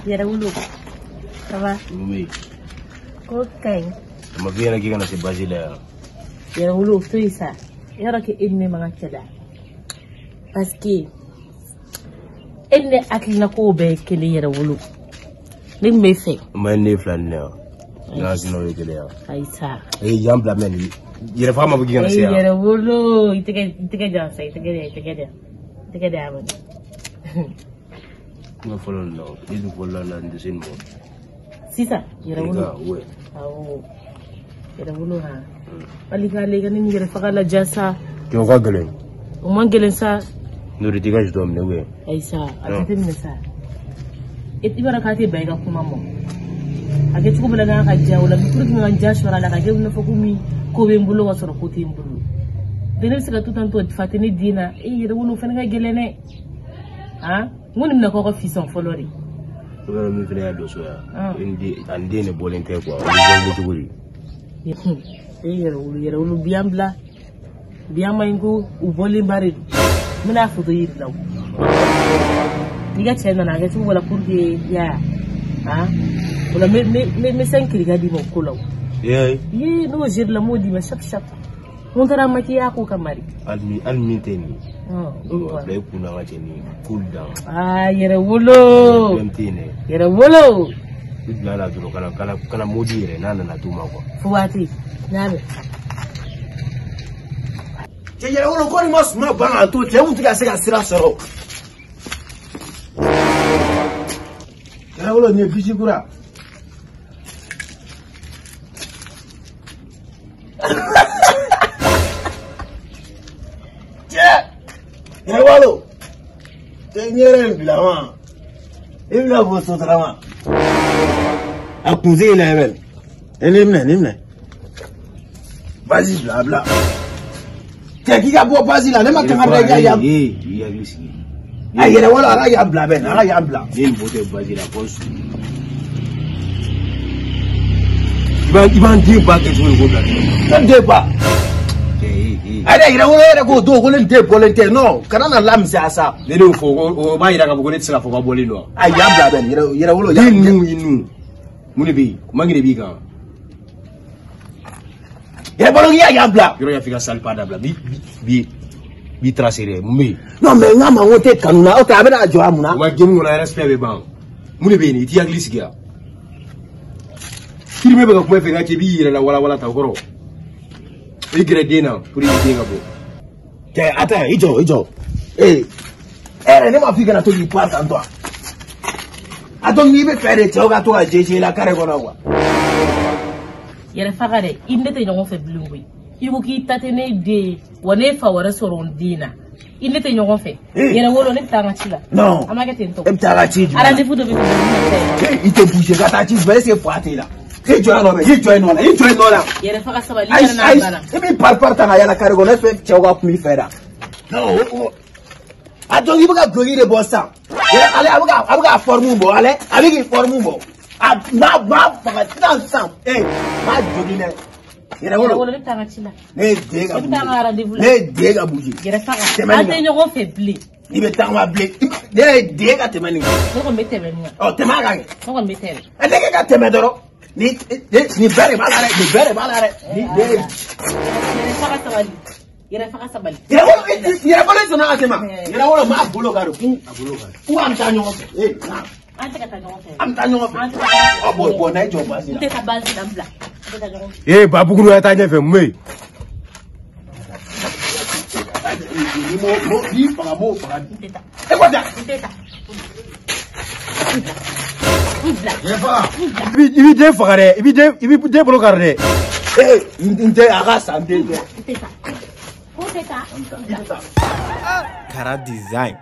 Yara wulu. Ça va? Oui. Ok. Ma vie là qui est dans Basile. Yara wulu tout ça. Yara que ennemi manga kada. Parce que enne akina ko be kele yara wulu. Ni me fe. Ma ne flanne. Na sino yele ya. Aisa. Yambla men. Yara fama bugi na sia. Yara wulu itike jansa itike da amon. Ma follow no. Idu follow la ndisin mo. Sisa yara wulu. Oui. Awo. Yara wulu ha. Alika lega ni yara fakala jasa. Kyo ka gelen. O man gelen sa. Nuri tigaj dom ne we. Aisa, atete mesa. Eti barakati baiga kuma mo. Age tuko bela nga kaja wala mikuru nga jasho wala kaje una fokumi ko be mbulo wasoro ko timbulu. Dene sika tutanto fatini dina yara wulu fana gelene. Ha? Ngoni mna ko fison folori. Wala mi fina do so ya. Indi ande ne bolente quoi. Wala tuguri. Yara wulu biambla. Biamba ingo uboli mbari. Mina fudo yirlaw. Niga chena na gatu wala kurdi ya. Ha? Wala me sankiri gadi mo kulaw. Ye no jirla modi ma shap. Montara maki ya ko kamari. Almi teni. Dai kuna wace ni cool down. Yara wulo. Yara wulo. Bidla la duro kana modi yere nana na tuma kwa. Fuwati. Nabe. Yara wulo ko ni mas ma banga to te mun tiga se ga sira soro. Yara wulo ni bijigura. Yara wulo. Te nyere bilama. Ibla bo so trama. Akunze ila ebel. Nimne. Vas-y blabla. Qui a beau pas là, même quand on regarde, il y a ici. Ah, il y a voilà, il y a bla ben, il y a bla. Il faut baser la poste. Il va dire pas que je veux là. Ne dis pas. Allez, il y a voilà, go do, go le volontaire. Non, quand on a l'âme c'est ça. Les deux faut au bail là, vous connaissez ça, faut pas boler là. Ah, il y a bla ben, il y a voilà, nous. Mulibi, mangi bi kan. Il y a ballon, il y a bla. Il y a fait ça pas d'abla. Bi tracer mumbi. Non mais ngama wote kanuna, o ta bena jo amuna. Ma gemu na respect be ban. Mulibi ni ti aglis kia. Kirime be ko fe ga ke bi la wala ta goro. Igre dina pour y dinga bo. Ke ata ijo. Ne ma fi kana to yi part en toi. Adon ni be fere te o ga to ga jeje la kare gona wa. Yara fagare inde te nyongo fe blungui. Ibu ki tatene de wane fa wara soron dina. Inde te nyongo fe. Yara wolo ne tanga chila. Non. Amage te nto. Tanga chila. Ala de fudo be te. Ite bouger kata chila bele se fati la. He join no. Yara faga sabali yara na bana. Ibi par tanga yala kare gona fe chewa ku mi fera. Non. Adon ibu ga gori de bossa. Yara ale abuga formu bo ale. Abigi formu bo. Ma faga tan. Ma jodi ne. Yara wolo ne tanga chila. Ne dega bouger. Yara faga. Ate nyongo fe bli. Ni be tanga bli. Ne dega temani. Ko mete ben. Oh temaga. Ko mete. Adega ka temedoro. Ni bere balare. Ni faga sabali. Yara faga sabali. Yara wolo tuna atema. Yara wolo ma bulo garo. Ku am ta nyongo fe. Ante ka ta nyongo fe. Am ta nyongo fe. Oh boy na jo basi. Te ka basi dambla. Babu kunu ta nyefe mwe. Il vient faire, il vient bloquer. Kara design.